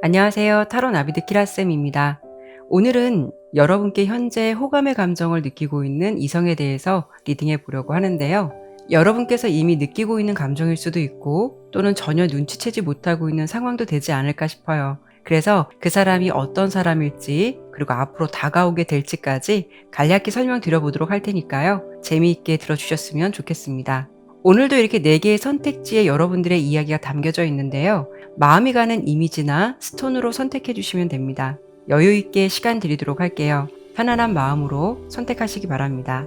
안녕하세요. 타로 나비드 키라쌤입니다. 오늘은 여러분께 현재 호감의 감정을 느끼고 있는 이성에 대해서 리딩해 보려고 하는데요. 여러분께서 이미 느끼고 있는 감정일 수도 있고 또는 전혀 눈치채지 못하고 있는 상황도 되지 않을까 싶어요. 그래서 그 사람이 어떤 사람일지 그리고 앞으로 다가오게 될지까지 간략히 설명드려 보도록 할 테니까요. 재미있게 들어주셨으면 좋겠습니다. 오늘도 이렇게 4개의 선택지에 여러분들의 이야기가 담겨져 있는데요. 마음이 가는 이미지나 스톤으로 선택해 주시면 됩니다. 여유 있게 시간 드리도록 할게요. 편안한 마음으로 선택하시기 바랍니다.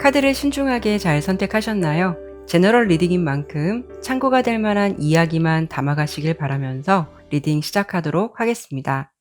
카드를 신중하게 잘 선택하셨나요? 제너럴 리딩인 만큼 참고가 될 만한 이야기만 담아가시길 바라면서 리딩 시작하도록 하겠습니다.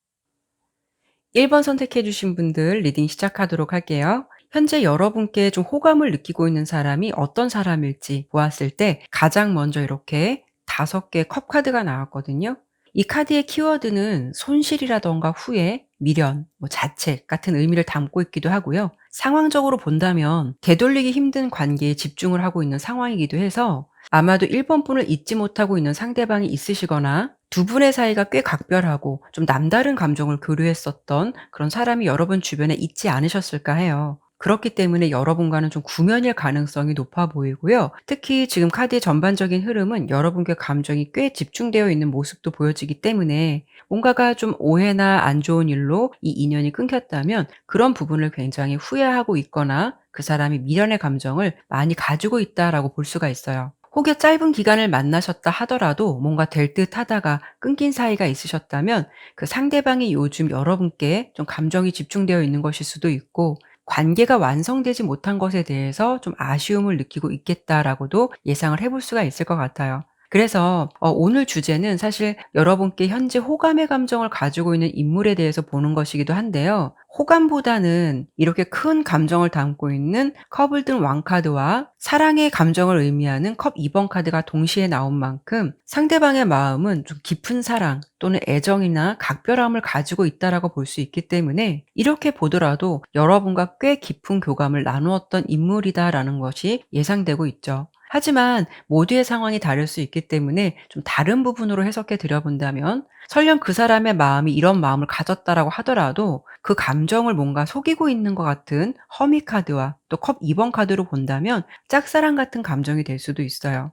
1번 선택해 주신 분들 리딩 시작하도록 할게요. 현재 여러분께 좀 호감을 느끼고 있는 사람이 어떤 사람일지 보았을 때 가장 먼저 이렇게 5개 컵 카드가 나왔거든요. 이 카드의 키워드는 손실이라던가 후회, 미련, 자책 같은 의미를 담고 있기도 하고요. 상황적으로 본다면 되돌리기 힘든 관계에 집중을 하고 있는 상황이기도 해서 아마도 1번 분을 잊지 못하고 있는 상대방이 있으시거나 두 분의 사이가 꽤 각별하고 좀 남다른 감정을 교류했었던 그런 사람이 여러분 주변에 있지 않으셨을까 해요. 그렇기 때문에 여러분과는 좀 구면일 가능성이 높아 보이고요. 특히 지금 카드의 전반적인 흐름은 여러분께 감정이 꽤 집중되어 있는 모습도 보여지기 때문에 뭔가가 좀 오해나 안 좋은 일로 이 인연이 끊겼다면 그런 부분을 굉장히 후회하고 있거나 그 사람이 미련의 감정을 많이 가지고 있다라고 볼 수가 있어요. 혹여 짧은 기간을 만나셨다 하더라도 뭔가 될 듯 하다가 끊긴 사이가 있으셨다면 그 상대방이 요즘 여러분께 좀 감정이 집중되어 있는 것일 수도 있고 관계가 완성되지 못한 것에 대해서 좀 아쉬움을 느끼고 있겠다라고도 예상을 해볼 수가 있을 것 같아요. 그래서 오늘 주제는 사실 여러분께 현재 호감의 감정을 가지고 있는 인물에 대해서 보는 것이기도 한데요. 호감보다는 이렇게 큰 감정을 담고 있는 컵을 든 왕카드와 사랑의 감정을 의미하는 컵 2번 카드가 동시에 나온 만큼 상대방의 마음은 좀 깊은 사랑 또는 애정이나 각별함을 가지고 있다라고 볼 수 있기 때문에 이렇게 보더라도 여러분과 꽤 깊은 교감을 나누었던 인물이다라는 것이 예상되고 있죠. 하지만 모두의 상황이 다를 수 있기 때문에 좀 다른 부분으로 해석해 드려본다면 설령 그 사람의 마음이 이런 마음을 가졌다라고 하더라도 그 감정을 뭔가 속이고 있는 것 같은 허미 카드와 또 컵 2번 카드로 본다면 짝사랑 같은 감정이 될 수도 있어요.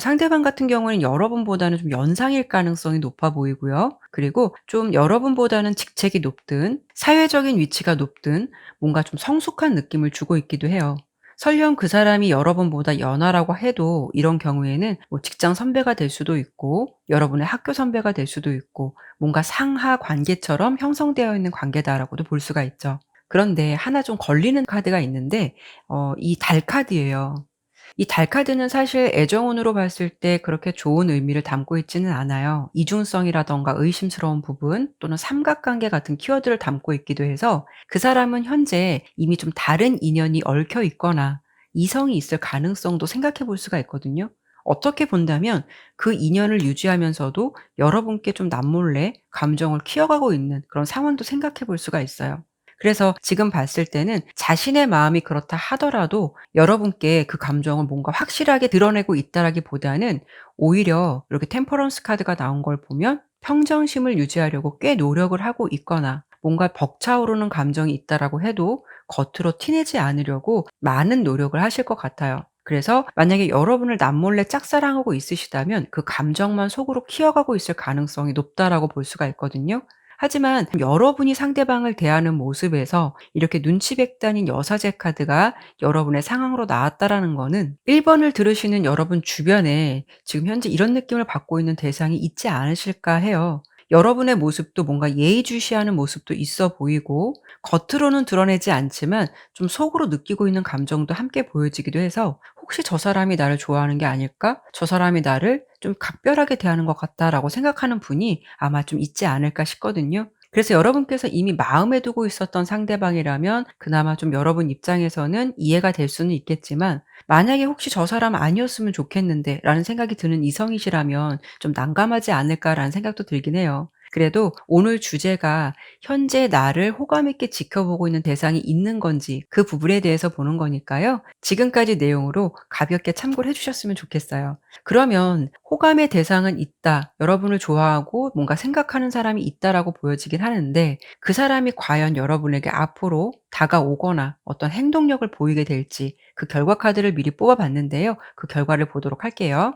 상대방 같은 경우는 여러분보다는 좀 연상일 가능성이 높아 보이고요. 그리고 좀 여러분보다는 직책이 높든 사회적인 위치가 높든 뭔가 좀 성숙한 느낌을 주고 있기도 해요. 설령 그 사람이 여러분보다 연하라고 해도 이런 경우에는 직장 선배가 될 수도 있고 여러분의 학교 선배가 될 수도 있고 뭔가 상하 관계처럼 형성되어 있는 관계다라고도 볼 수가 있죠. 그런데 하나 좀 걸리는 카드가 있는데 이 달 카드예요. 이 달 카드는 사실 애정운으로 봤을 때 그렇게 좋은 의미를 담고 있지는 않아요. 이중성이라든가 의심스러운 부분 또는 삼각관계 같은 키워드를 담고 있기도 해서 그 사람은 현재 이미 좀 다른 인연이 얽혀 있거나 이성이 있을 가능성도 생각해 볼 수가 있거든요. 어떻게 본다면 그 인연을 유지하면서도 여러분께 좀 남몰래 감정을 키워가고 있는 그런 상황도 생각해 볼 수가 있어요. 그래서 지금 봤을 때는 자신의 마음이 그렇다 하더라도 여러분께 그 감정을 뭔가 확실하게 드러내고 있다라기보다는 오히려 이렇게 템퍼런스 카드가 나온 걸 보면 평정심을 유지하려고 꽤 노력을 하고 있거나 뭔가 벅차오르는 감정이 있다라고 해도 겉으로 티내지 않으려고 많은 노력을 하실 것 같아요. 그래서 만약에 여러분을 남몰래 짝사랑하고 있으시다면 그 감정만 속으로 키워가고 있을 가능성이 높다라고 볼 수가 있거든요. 하지만 여러분이 상대방을 대하는 모습에서 이렇게 눈치백단인 여사제 카드가 여러분의 상황으로 나왔다라는 거는 1 번을 들으시는 여러분 주변에 지금 현재 이런 느낌을 받고 있는 대상이 있지 않으실까 해요. 여러분의 모습도 뭔가 예의주시하는 모습도 있어 보이고 겉으로는 드러내지 않지만 좀 속으로 느끼고 있는 감정도 함께 보여지기도 해서 '혹시 저 사람이 나를 좋아하는 게 아닐까? 저 사람이 나를 좀 각별하게 대하는 것 같다.'라고 생각하는 분이 아마 좀 있지 않을까 싶거든요. 그래서 여러분께서 이미 마음에 두고 있었던 상대방이라면 그나마 좀 여러분 입장에서는 이해가 될 수는 있겠지만, 만약에 '혹시 저 사람 아니었으면 좋겠는데.'라는 생각이 드는 이성이시라면 좀 난감하지 않을까라는 생각도 들긴 해요. 그래도 오늘 주제가 현재 나를 호감 있게 지켜보고 있는 대상이 있는 건지 그 부분에 대해서 보는 거니까요. 지금까지 내용으로 가볍게 참고를 해 주셨으면 좋겠어요. 그러면 호감의 대상은 있다, 여러분을 좋아하고 뭔가 생각하는 사람이 있다라고 보여지긴 하는데, 그 사람이 과연 여러분에게 앞으로 다가오거나 어떤 행동력을 보이게 될지 그 결과 카드를 미리 뽑아 봤는데요. 그 결과를 보도록 할게요.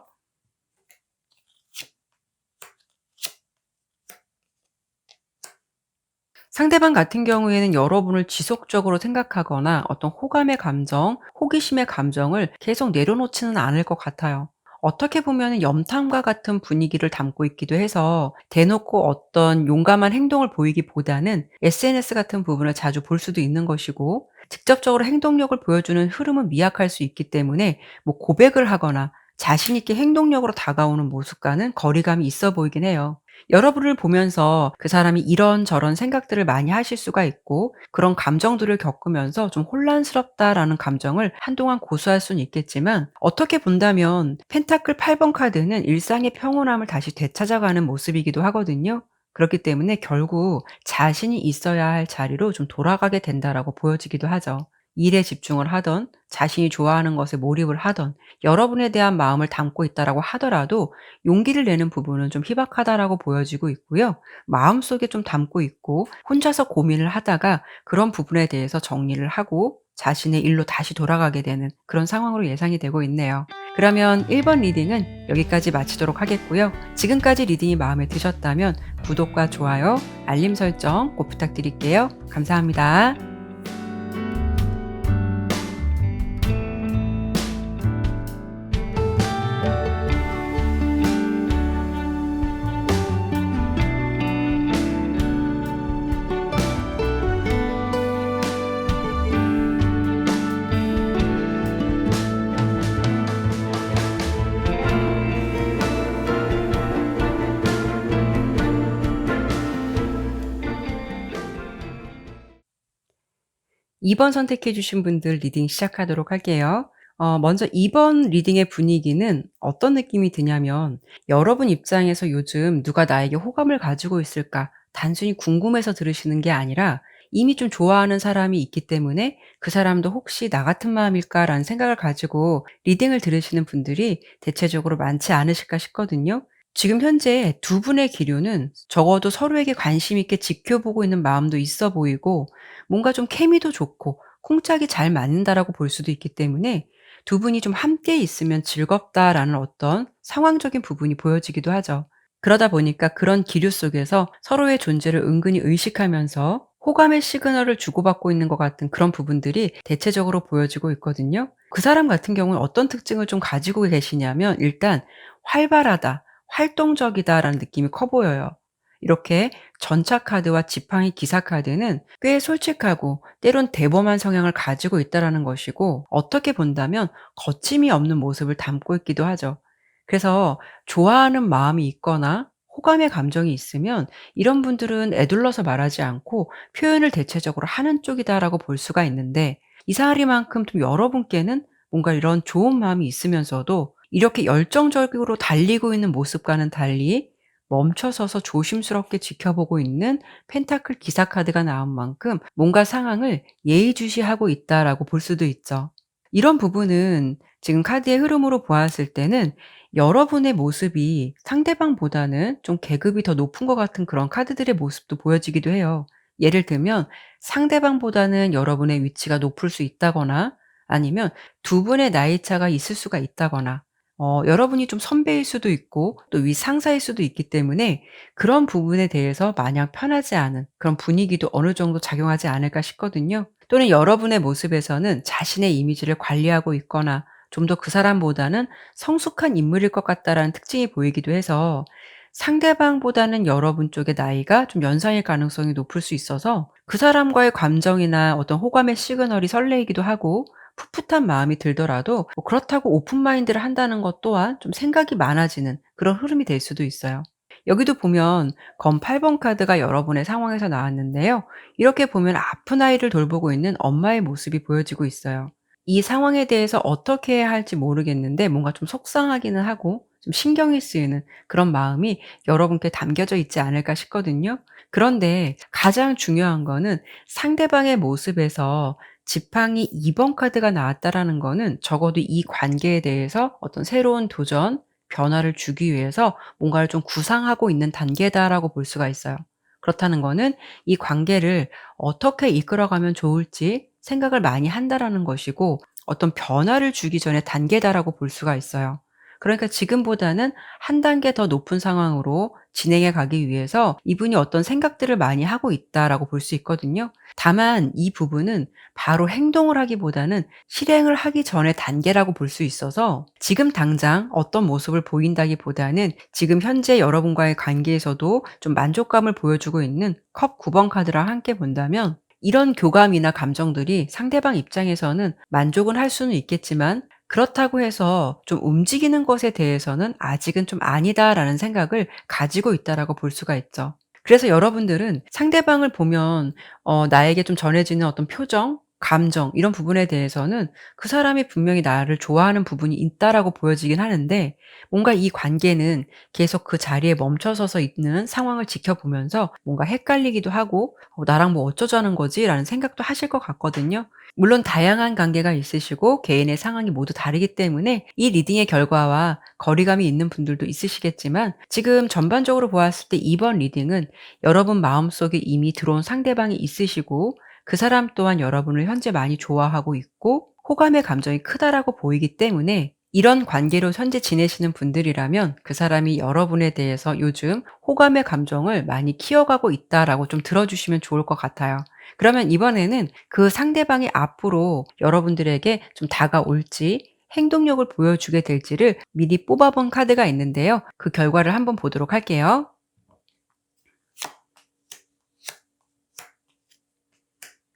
상대방 같은 경우에는 여러분을 지속적으로 생각하거나 어떤 호감의 감정, 호기심의 감정을 계속 내려놓지는 않을 것 같아요. 어떻게 보면은 염탐과 같은 분위기를 담고 있기도 해서 대놓고 어떤 용감한 행동을 보이기보다는 SNS 같은 부분을 자주 볼 수도 있는 것이고, 직접적으로 행동력을 보여주는 흐름은 미약할 수 있기 때문에 뭐 고백을 하거나 자신 있게 행동력으로 다가오는 모습과는 거리감이 있어 보이긴 해요. 여러분을 보면서 그 사람이 이런저런 생각들을 많이 하실 수가 있고, 그런 감정들을 겪으면서 좀 '혼란스럽다.'라는 감정을 한동안 고수할 수는 있겠지만, 어떻게 본다면 펜타클 8번 카드는 일상의 평온함을 다시 되찾아가는 모습이기도 하거든요. 그렇기 때문에 결국 '자신이 있어야 할 자리로 좀 돌아가게 된다.'라고 보여지기도 하죠. 일에 집중을 하든 자신이 좋아하는 것에 몰입을 하든 여러분에 대한 마음을 담고 있다라고 하더라도 용기를 내는 부분은 좀 희박하다라고 보여지고 있고요. 마음속에 좀 담고 있고 혼자서 고민을 하다가 그런 부분에 대해서 정리를 하고 자신의 일로 다시 돌아가게 되는 그런 상황으로 예상이 되고 있네요. 그러면 1번 리딩은 여기까지 마치도록 하겠고요. 지금까지 리딩이 마음에 드셨다면 구독과 좋아요, 알림 설정 꼭 부탁드릴게요. 감사합니다. 2번 선택해 주신 분들 리딩 시작하도록 할게요. 먼저 2번 리딩의 분위기는 어떤 느낌이 드냐면, 여러분 입장에서 요즘 '누가 나에게 호감을 가지고 있을까?' 단순히 궁금해서 들으시는 게 아니라 이미 좀 좋아하는 사람이 있기 때문에 '그 사람도 혹시 나 같은 마음일까?'라는 생각을 가지고 리딩을 들으시는 분들이 대체적으로 많지 않으실까 싶거든요. 지금 현재 두 분의 기류는 적어도 서로에게 관심 있게 지켜보고 있는 마음도 있어 보이고, 뭔가 좀 케미도 좋고 콩짝이 잘 맞는다라고 볼 수도 있기 때문에 '두 분이 좀 함께 있으면 즐겁다.'라는 어떤 상황적인 부분이 보여지기도 하죠. 그러다 보니까 그런 기류 속에서 서로의 존재를 은근히 의식하면서 호감의 시그널을 주고받고 있는 것 같은 그런 부분들이 대체적으로 보여지고 있거든요. 그 사람 같은 경우는 어떤 특징을 좀 가지고 계시냐면, 일단 '활발하다. 활동적이다.'라는 느낌이 커 보여요. 이렇게 전차 카드와 지팡이 기사 카드는 꽤 솔직하고 때론 대범한 성향을 가지고 있다라는 것이고, 어떻게 본다면 거침이 없는 모습을 담고 있기도 하죠. 그래서 좋아하는 마음이 있거나 호감의 감정이 있으면 이런 분들은 에둘러서 말하지 않고 표현을 대체적으로 하는 쪽이다라고 볼 수가 있는데, 이 사리만큼 좀 여러분께는 뭔가 이런 좋은 마음이 있으면서도 이렇게 열정적으로 달리고 있는 모습과는 달리 멈춰서서 조심스럽게 지켜보고 있는 펜타클 기사 카드가 나온 만큼 뭔가 상황을 예의주시하고 있다라고 볼 수도 있죠. 이런 부분은 지금 카드의 흐름으로 보았을 때는 여러분의 모습이 상대방보다는 좀 계급이 더 높은 것 같은 그런 카드들의 모습도 보여지기도 해요. 예를 들면 상대방보다는 여러분의 위치가 높을 수 있다거나, 아니면 두 분의 나이 차가 있을 수가 있다거나, 여러분이 좀 선배일 수도 있고 또 윗상사일 수도 있기 때문에 그런 부분에 대해서 마냥 편하지 않은 그런 분위기도 어느 정도 작용하지 않을까 싶거든요. 또는 여러분의 모습에서는 자신의 이미지를 관리하고 있거나 좀 더 그 사람보다는 성숙한 인물일 것 같다라는 특징이 보이기도 해서 상대방보다는 여러분 쪽의 나이가 좀 연상일 가능성이 높을 수 있어서 그 사람과의 감정이나 어떤 호감의 시그널이 설레이기도 하고 풋풋한 마음이 들더라도 뭐 그렇다고 오픈 마인드를 한다는 것 또한 좀 생각이 많아지는 그런 흐름이 될 수도 있어요. 여기도 보면 검 8번 카드가 여러분의 상황에서 나왔는데요. 이렇게 보면 아픈 아이를 돌보고 있는 엄마의 모습이 보여지고 있어요. 이 상황에 대해서 어떻게 해야 할지 모르겠는데 뭔가 좀 속상하기는 하고 좀 신경이 쓰이는 그런 마음이 여러분께 담겨져 있지 않을까 싶거든요. 그런데 가장 중요한 거는 상대방의 모습에서 지팡이 2번 카드가 나왔다라는 거는 적어도 이 관계에 대해서 어떤 새로운 도전, 변화를 주기 위해서 뭔가를 좀 구상하고 있는 단계다라고 볼 수가 있어요. 그렇다는 거는 이 관계를 어떻게 이끌어가면 좋을지 생각을 많이 한다라는 것이고 어떤 변화를 주기 전에 단계다라고 볼 수가 있어요. 그러니까 지금보다는 한 단계 더 높은 상황으로 진행해 가기 위해서 이분이 어떤 생각들을 많이 하고 있다라고 볼 수 있거든요. 다만 이 부분은 바로 행동을 하기보다는 실행을 하기 전의 단계라고 볼 수 있어서 지금 당장 어떤 모습을 보인다기보다는 지금 현재 여러분과의 관계에서도 좀 만족감을 보여주고 있는 컵 9번 카드랑 함께 본다면 이런 교감이나 감정들이 상대방 입장에서는 만족은 할 수는 있겠지만 그렇다고 해서 좀 움직이는 것에 대해서는 '아직은 좀 아니다.'라는 생각을 가지고 있다라고 볼 수가 있죠. 그래서 여러분들은 상대방을 보면 나에게 좀 전해지는 어떤 표정, 감정 이런 부분에 대해서는 그 사람이 분명히 나를 좋아하는 부분이 있다라고 보여지긴 하는데 뭔가 이 관계는 계속 그 자리에 멈춰서서 있는 상황을 지켜보면서 뭔가 헷갈리기도 하고 '나랑 뭐 어쩌자는 거지?'라는 생각도 하실 것 같거든요. 물론 다양한 관계가 있으시고 개인의 상황이 모두 다르기 때문에 이 리딩의 결과와 거리감이 있는 분들도 있으시겠지만 지금 전반적으로 보았을 때 이번 리딩은 여러분 마음속에 이미 들어온 상대방이 있으시고 그 사람 또한 여러분을 현재 많이 좋아하고 있고 호감의 감정이 크다라고 보이기 때문에 이런 관계로 현재 지내시는 분들이라면 그 사람이 여러분에 대해서 요즘 호감의 감정을 많이 키워가고 있다라고 좀 들어주시면 좋을 것 같아요. 그러면 이번에는 그 상대방이 앞으로 여러분들에게 좀 다가올지 행동력을 보여주게 될지를 미리 뽑아본 카드가 있는데요. 그 결과를 한번 보도록 할게요.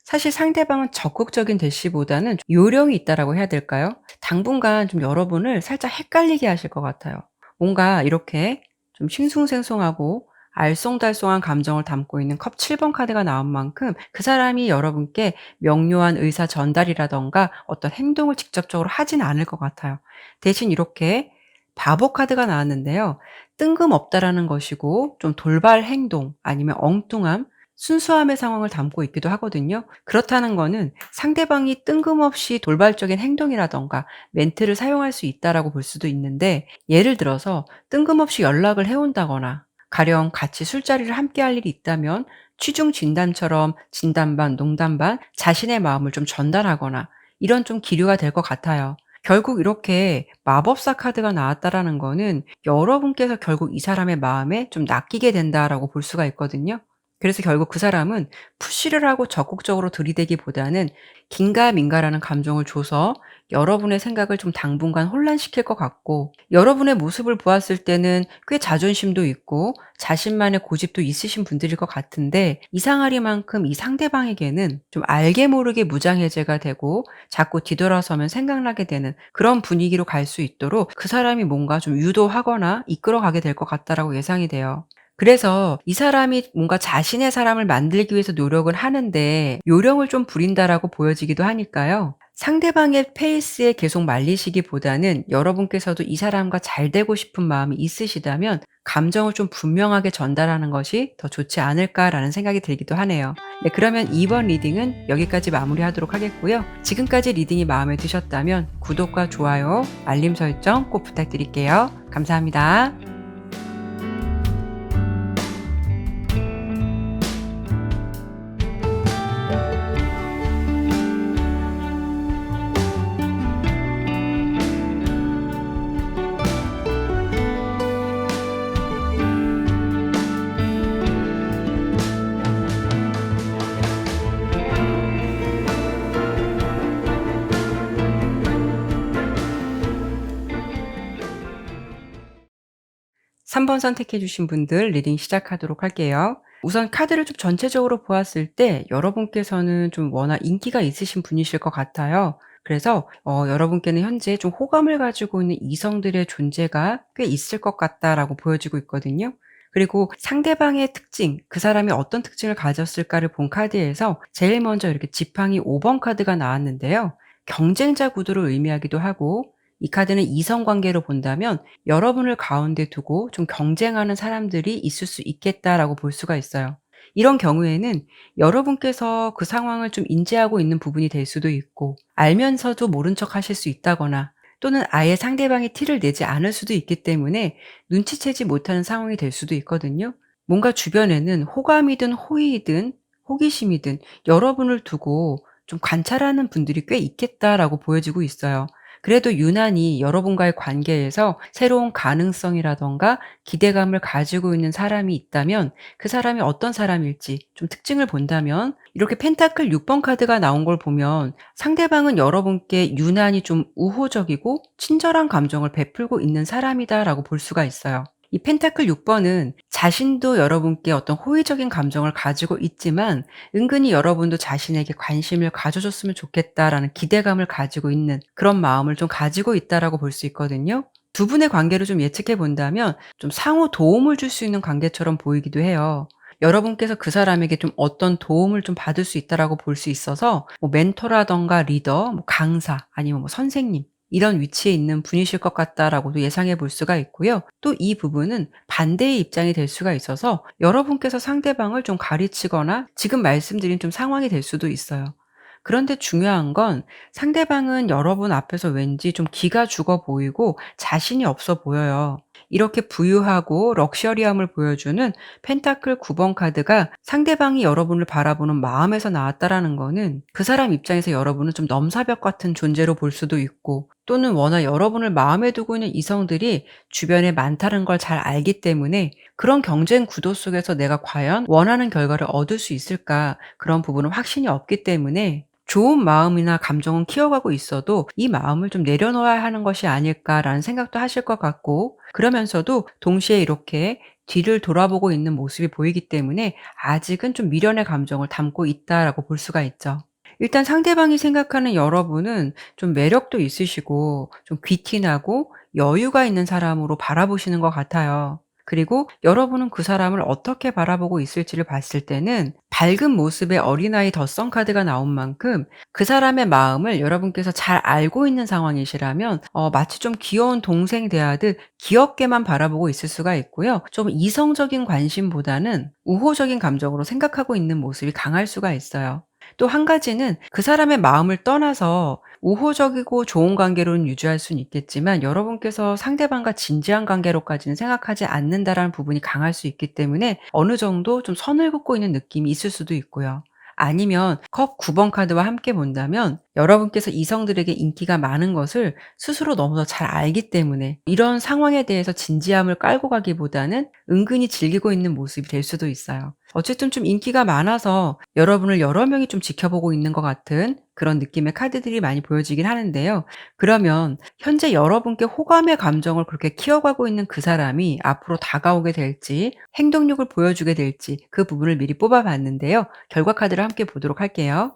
사실 상대방은 적극적인 대시보다는 요령이 있다라고 해야 될까요? 당분간 좀 여러분을 살짝 헷갈리게 하실 것 같아요. 뭔가 이렇게 좀 싱숭생숭하고 알쏭달쏭한 감정을 담고 있는 컵 7번 카드가 나온 만큼 그 사람이 여러분께 명료한 의사 전달이라든가 어떤 행동을 직접적으로 하진 않을 것 같아요. 대신 이렇게 바보 카드가 나왔는데요. 뜬금없다라는 것이고 좀 돌발 행동 아니면 엉뚱함 순수함의 상황을 담고 있기도 하거든요. 그렇다는 거는 상대방이 뜬금없이 돌발적인 행동이라든가 멘트를 사용할 수 있다라고 볼 수도 있는데 예를 들어서 뜬금없이 연락을 해 온다거나 가령 같이 술자리를 함께 할 일이 있다면 취중 진담처럼 진담 반 농담 반 자신의 마음을 좀 전달하거나 이런 좀 기류가 될 것 같아요. 결국 이렇게 마법사 카드가 나왔다라는 거는 여러분께서 결국 이 사람의 마음에 좀 낚이게 된다라고 볼 수가 있거든요. 그래서 결국 그 사람은 푸시를 하고 적극적으로 들이대기보다는 긴가민가라는 감정을 줘서 여러분의 생각을 좀 당분간 혼란시킬 것 같고 여러분의 모습을 보았을 때는 꽤 자존심도 있고 자신만의 고집도 있으신 분들일 것 같은데 이상하리만큼 이 상대방에게는 좀 알게 모르게 무장해제가 되고 자꾸 뒤돌아서면 생각나게 되는 그런 분위기로 갈 수 있도록 그 사람이 뭔가 좀 유도하거나 이끌어가게 될 것 같다라고 예상이 돼요. 그래서 이 사람이 뭔가 자신의 사람을 만들기 위해서 노력을 하는데 요령을 좀 부린다라고 보여지기도 하니까요. 상대방의 페이스에 계속 말리시기보다는 여러분께서도 이 사람과 잘 되고 싶은 마음이 있으시다면 감정을 좀 분명하게 전달하는 것이 더 좋지 않을까라는 생각이 들기도 하네요. 네, 그러면 이번 리딩은 여기까지 마무리하도록 하겠고요. 지금까지 리딩이 마음에 드셨다면 구독과 좋아요, 알림 설정 꼭 부탁드릴게요. 감사합니다. 3번 선택해 주신 분들 리딩 시작하도록 할게요. 우선 카드를 좀 전체적으로 보았을 때 여러분께서는 좀 워낙 인기가 있으신 분이실 것 같아요. 그래서 여러분께는 현재 좀 호감을 가지고 있는 이성들의 존재가 꽤 있을 것 같다라고 보여지고 있거든요. 그리고 상대방의 특징, 그 사람이 어떤 특징을 가졌을까를 본 카드에서 제일 먼저 이렇게 지팡이 5번 카드가 나왔는데요. 경쟁자 구도를 의미하기도 하고, 이 카드는 이성 관계로 본다면 여러분을 가운데 두고 좀 경쟁하는 사람들이 있을 수 있겠다라고 볼 수가 있어요. 이런 경우에는 여러분께서 그 상황을 좀 인지하고 있는 부분이 될 수도 있고, 알면서도 모른 척 하실 수 있다거나, 또는 아예 상대방이 티를 내지 않을 수도 있기 때문에 눈치채지 못하는 상황이 될 수도 있거든요. 뭔가 주변에는 호감이든 호의이든 호기심이든 여러분을 두고 좀 관찰하는 분들이 꽤 있겠다라고 보여지고 있어요. 그래도 유난히 여러분과의 관계에서 새로운 가능성이라던가 기대감을 가지고 있는 사람이 있다면, 그 사람이 어떤 사람일지 좀 특징을 본다면, 이렇게 펜타클 6번 카드가 나온 걸 보면 상대방은 여러분께 유난히 좀 우호적이고 친절한 감정을 베풀고 있는 사람이다라고 볼 수가 있어요. 이 펜타클 6번은 자신도 여러분께 어떤 호의적인 감정을 가지고 있지만, 은근히 여러분도 자신에게 관심을 가져줬으면 좋겠다라는 기대감을 가지고 있는 그런 마음을 좀 가지고 있다라고 볼 수 있거든요. 두 분의 관계를 좀 예측해 본다면 좀 상호 도움을 줄 수 있는 관계처럼 보이기도 해요. 여러분께서 그 사람에게 좀 어떤 도움을 좀 받을 수 있다라고 볼 수 있어서, 뭐 멘토라든가 리더, 뭐 강사, 아니면 뭐 선생님, 이런 위치에 있는 분이실 것 같다라고도 예상해 볼 수가 있고요. 또 이 부분은 반대의 입장이 될 수가 있어서 여러분께서 상대방을 좀 가르치거나 지금 말씀드린 좀 상황이 될 수도 있어요. 그런데 중요한 건, 상대방은 여러분 앞에서 왠지 좀 기가 죽어 보이고 자신이 없어 보여요. 이렇게 부유하고 럭셔리함을 보여주는 펜타클 9번 카드가 상대방이 여러분을 바라보는 마음에서 나왔다라는 거는, 그 사람 입장에서 여러분은 좀 넘사벽 같은 존재로 볼 수도 있고, 또는 워낙 여러분을 마음에 두고 있는 이성들이 주변에 많다는 걸 잘 알기 때문에 그런 경쟁 구도 속에서 내가 과연 원하는 결과를 얻을 수 있을까, 그런 부분은 확신이 없기 때문에 좋은 마음이나 감정은 키워가고 있어도 이 마음을 좀 내려놓아야 하는 것이 아닐까라는 생각도 하실 것 같고, 그러면서도 동시에 이렇게 뒤를 돌아보고 있는 모습이 보이기 때문에 아직은 좀 미련의 감정을 담고 있다라고 볼 수가 있죠. 일단 상대방이 생각하는 여러분은 좀 매력도 있으시고 좀 귀티나고 여유가 있는 사람으로 바라보시는 것 같아요. 그리고 여러분은 그 사람을 어떻게 바라보고 있을지를 봤을 때는 밝은 모습의 어린아이 덧성 카드가 나온 만큼, 그 사람의 마음을 여러분께서 잘 알고 있는 상황이시라면 마치 좀 귀여운 동생 대하듯 귀엽게만 바라보고 있을 수가 있고요. 좀 이성적인 관심보다는 우호적인 감정으로 생각하고 있는 모습이 강할 수가 있어요. 또 한 가지는, 그 사람의 마음을 떠나서 우호적이고 좋은 관계로는 유지할 수는 있겠지만 여러분께서 상대방과 진지한 관계로까지는 생각하지 않는다라는 부분이 강할 수 있기 때문에 어느 정도 좀 선을 긋고 있는 느낌이 있을 수도 있고요. 아니면 컵 9번 카드와 함께 본다면, 여러분께서 이성들에게 인기가 많은 것을 스스로 너무나 잘 알기 때문에 이런 상황에 대해서 진지함을 깔고 가기보다는 은근히 즐기고 있는 모습이 될 수도 있어요. 어쨌든 좀 인기가 많아서 여러분을 여러 명이 좀 지켜보고 있는 것 같은 그런 느낌의 카드들이 많이 보여지긴 하는데요. 그러면 현재 여러분께 호감의 감정을 그렇게 키워가고 있는 그 사람이 앞으로 다가오게 될지, 행동력을 보여주게 될지, 그 부분을 미리 뽑아봤는데요. 결과 카드를 함께 보도록 할게요.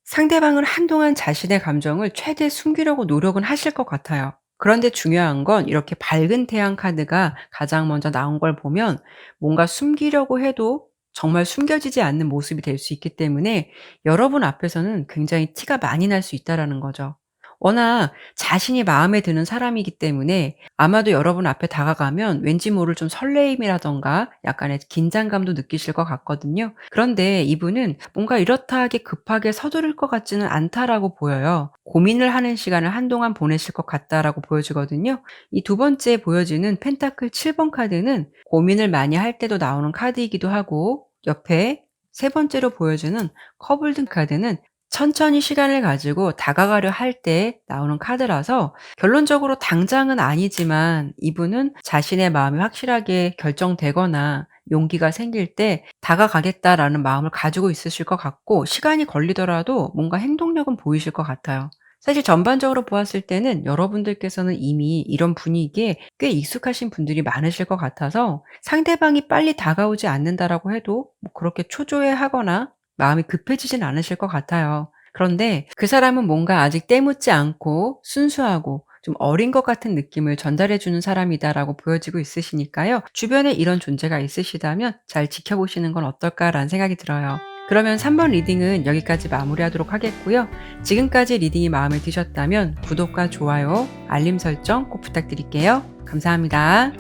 상대방은 한동안 자신의 감정을 최대 숨기려고 노력은 하실 것 같아요. 그런데 중요한 건, 이렇게 밝은 태양 카드가 가장 먼저 나온 걸 보면 뭔가 숨기려고 해도 정말 숨겨지지 않는 모습이 될 수 있기 때문에 여러분 앞에서는 굉장히 티가 많이 날 수 있다라는 거죠. 워낙 자신이 마음에 드는 사람이기 때문에 아마도 여러분 앞에 다가가면 왠지 모를 좀 설레임이라든가 약간의 긴장감도 느끼실 것 같거든요. 그런데 이분은 뭔가 이렇다 하게 급하게 서두를 것 같지는 않다라고 보여요. 고민을 하는 시간을 한동안 보내실 것 같다라고 보여지거든요. 이 두 번째 보여지는 펜타클 7번 카드는 고민을 많이 할 때도 나오는 카드이기도 하고, 옆에 세 번째로 보여주는 커블드 카드는 천천히 시간을 가지고 다가가려 할 때 나오는 카드라서, 결론적으로 당장은 아니지만 이분은 자신의 마음이 확실하게 결정되거나 용기가 생길 때 다가가겠다라는 마음을 가지고 있으실 것 같고, 시간이 걸리더라도 뭔가 행동력은 보이실 것 같아요. 사실 전반적으로 보았을 때는 여러분들께서는 이미 이런 분위기에 꽤 익숙하신 분들이 많으실 것 같아서, 상대방이 빨리 다가오지 않는다라고 해도 뭐 그렇게 초조해하거나 마음이 급해지진 않으실 것 같아요. 그런데 그 사람은 뭔가 아직 때묻지 않고 순수하고 좀 어린 것 같은 느낌을 전달해 주는 사람이다라고 보여지고 있으시니까요. 주변에 이런 존재가 있으시다면 잘 지켜보시는 건 어떨까라는 생각이 들어요. 그러면 3번 리딩은 여기까지 마무리하도록 하겠고요. 지금까지 리딩이 마음에 드셨다면 구독과 좋아요, 알림 설정 꼭 부탁드릴게요. 감사합니다.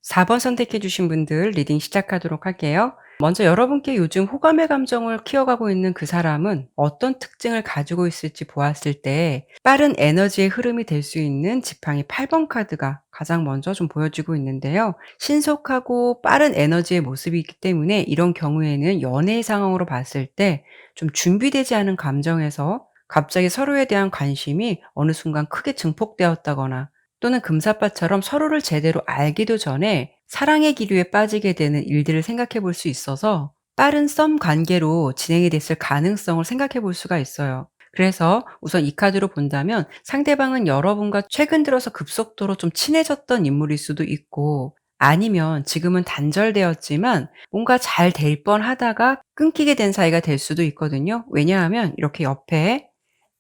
4번 선택해 주신 분들 리딩 시작하도록 할게요. 먼저 여러분께 요즘 호감의 감정을 키워가고 있는 그 사람은 어떤 특징을 가지고 있을지 보았을 때 빠른 에너지의 흐름이 될 수 있는 지팡이 8번 카드가 가장 먼저 좀 보여지고 있는데요. 신속하고 빠른 에너지의 모습이 있기 때문에 이런 경우에는 연애의 상황으로 봤을 때 좀 준비되지 않은 감정에서 갑자기 서로에 대한 관심이 어느 순간 크게 증폭되었다거나 또는 금사빠처럼 서로를 제대로 알기도 전에 사랑의 기류에 빠지게 되는 일들을 생각해 볼 수 있어서 빠른 썸 관계로 진행이 됐을 가능성을 생각해 볼 수가 있어요. 그래서 우선 이 카드로 본다면 상대방은 여러분과 최근 들어서 급속도로 좀 친해졌던 인물일 수도 있고 아니면 지금은 단절되었지만 뭔가 잘 될 뻔하다가 끊기게 된 사이가 될 수도 있거든요. 왜냐하면 이렇게 옆에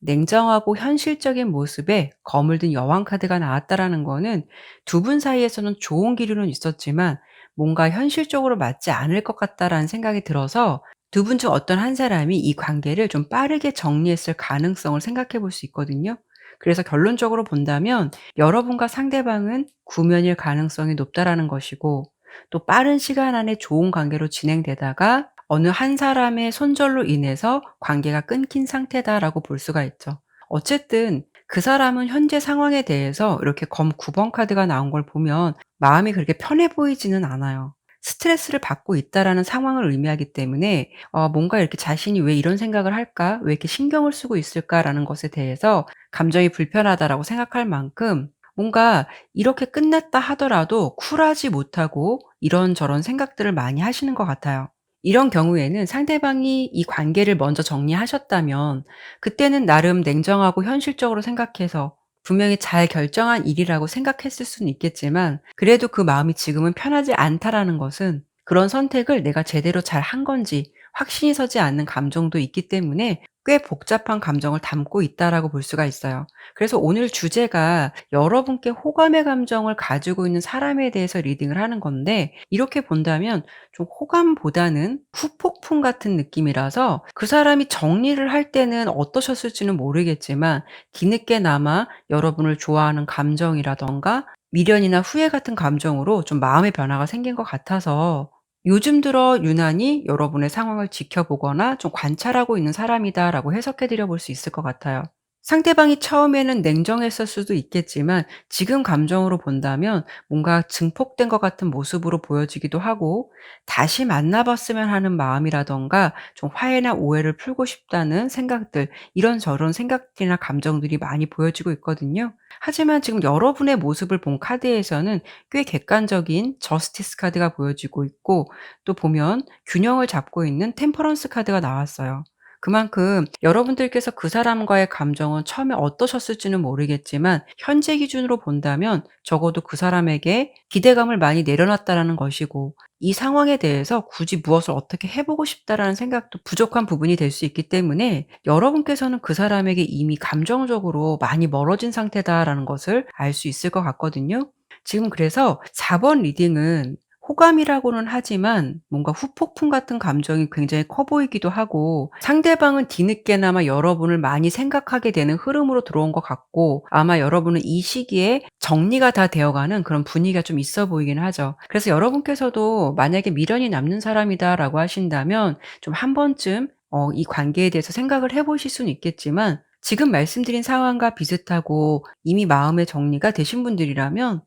냉정하고 현실적인 모습에 검을 든 여왕 카드가 나왔다라는 거는 두 분 사이에서는 좋은 기류는 있었지만 뭔가 현실적으로 맞지 않을 것 같다라는 생각이 들어서 두 분 중 어떤 한 사람이 이 관계를 좀 빠르게 정리했을 가능성을 생각해 볼 수 있거든요. 그래서 결론적으로 본다면 여러분과 상대방은 구면일 가능성이 높다라는 것이고 또 빠른 시간 안에 좋은 관계로 진행되다가 어느 한 사람의 손절로 인해서 관계가 끊긴 상태다라고 볼 수가 있죠. 어쨌든 그 사람은 현재 상황에 대해서 이렇게 검 9번 카드가 나온 걸 보면 마음이 그렇게 편해 보이지는 않아요. 스트레스를 받고 있다라는 상황을 의미하기 때문에 뭔가 이렇게 자신이 '왜 이런 생각을 할까? 왜 이렇게 신경을 쓰고 있을까?'라는 것에 대해서 감정이 불편하다라고 생각할 만큼 뭔가 이렇게 끝났다 하더라도 쿨하지 못하고 이런저런 생각들을 많이 하시는 것 같아요. 이런 경우에는 상대방이 이 관계를 먼저 정리하셨다면 그때는 나름 냉정하고 현실적으로 생각해서 분명히 잘 결정한 일이라고 생각했을 수는 있겠지만 그래도 그 마음이 지금은 편하지 않다라는 것은 그런 선택을 내가 제대로 잘 한 건지 확신이 서지 않는 감정도 있기 때문에 꽤 복잡한 감정을 담고 있다라고 볼 수가 있어요. 그래서 오늘 주제가 여러분께 호감의 감정을 가지고 있는 사람에 대해서 리딩을 하는 건데 이렇게 본다면 좀 호감보다는 후폭풍 같은 느낌이라서 그 사람이 정리를 할 때는 어떠셨을지는 모르겠지만 뒤늦게나마 여러분을 좋아하는 감정이라든가 미련이나 후회 같은 감정으로 좀 마음의 변화가 생긴 것 같아서 요즘 들어 유난히 여러분의 상황을 지켜보거나 좀 관찰하고 있는 사람이다라고 해석해 드려 볼 수 있을 것 같아요. 상대방이 처음에는 냉정했을 수도 있겠지만 지금 감정으로 본다면 뭔가 증폭된 것 같은 모습으로 보여지기도 하고 다시 만나 봤으면 하는 마음이라든가 좀 화해나 오해를 풀고 싶다는 생각들 이런저런 생각들이나 감정들이 많이 보여지고 있거든요. 하지만 지금 여러분의 모습을 본 카드에서는 꽤 객관적인 저스티스 카드가 보여지고 있고 또 보면 균형을 잡고 있는 템퍼런스 카드가 나왔어요. 그만큼 여러분들께서 그 사람과의 감정은 처음에 어떠셨을지는 모르겠지만 현재 기준으로 본다면 적어도 그 사람에게 기대감을 많이 내려놨다라는 것이고 이 상황에 대해서 굳이 무엇을 어떻게 해 보고 싶다라는 생각도 부족한 부분이 될 수 있기 때문에 여러분께서는 그 사람에게 이미 감정적으로 많이 멀어진 상태다라는 것을 알 수 있을 것 같거든요. 지금 그래서 4번 리딩은 호감이라고는 하지만 뭔가 후폭풍 같은 감정이 굉장히 커 보이기도 하고 상대방은 뒤늦게나마 여러분을 많이 생각하게 되는 흐름으로 들어온 것 같고 아마 여러분은 이 시기에 정리가 다 되어가는 그런 분위기가 좀 있어 보이긴 하죠. 그래서 여러분께서도 만약에 미련이 남는 사람이다라고 하신다면 좀 한 번쯤 이 관계에 대해서 생각을 해 보실 수는 있겠지만 지금 말씀드린 상황과 비슷하고 이미 마음의 정리가 되신 분들이라면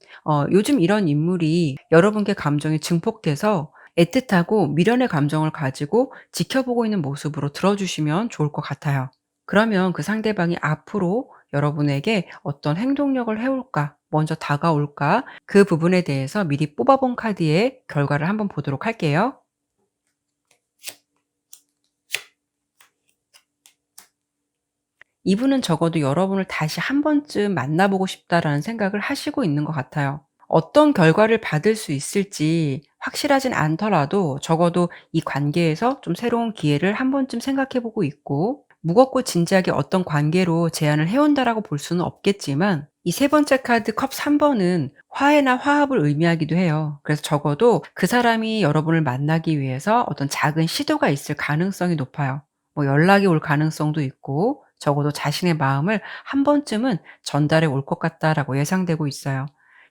요즘 이런 인물이 여러분께 감정이 증폭돼서 애틋하고 미련의 감정을 가지고 지켜보고 있는 모습으로 들어주시면 좋을 것 같아요. 그러면 그 상대방이 앞으로 여러분에게 어떤 행동력을 해올까? 먼저 다가올까? 그 부분에 대해서 미리 뽑아본 카드의 결과를 한번 보도록 할게요. 이분은 적어도 여러분을 다시 한 번쯤 만나보고 싶다라는 생각을 하시고 있는 것 같아요. 어떤 결과를 받을 수 있을지 확실하진 않더라도 적어도 이 관계에서 좀 새로운 기회를 한 번쯤 생각해 보고 있고, 무겁고 진지하게 어떤 관계로 제안을 해온다라고 볼 수는 없겠지만, 이 세 번째 카드 컵 3번은 화해나 화합을 의미하기도 해요. 그래서 적어도 그 사람이 여러분을 만나기 위해서 어떤 작은 시도가 있을 가능성이 높아요. 뭐 연락이 올 가능성도 있고, 적어도 자신의 마음을 한 번쯤은 전달해 올 것 같다라고 예상되고 있어요.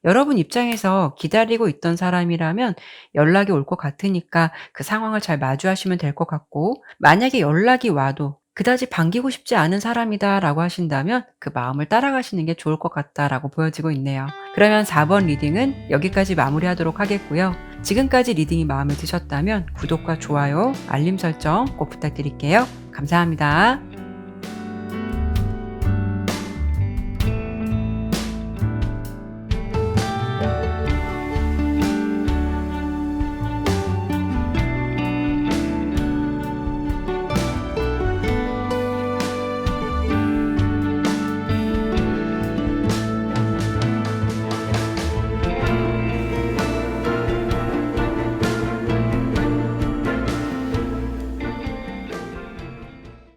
여러분 입장에서 기다리고 있던 사람이라면 연락이 올 것 같으니까 그 상황을 잘 마주하시면 될 것 같고, 만약에 연락이 와도 그다지 반기고 싶지 않은 사람이다라고 하신다면 그 마음을 따라가시는 게 좋을 것 같다라고 보여지고 있네요. 그러면 4번 리딩은 여기까지 마무리하도록 하겠고요. 지금까지 리딩이 마음에 드셨다면 구독과 좋아요, 알림 설정 꼭 부탁드릴게요. 감사합니다.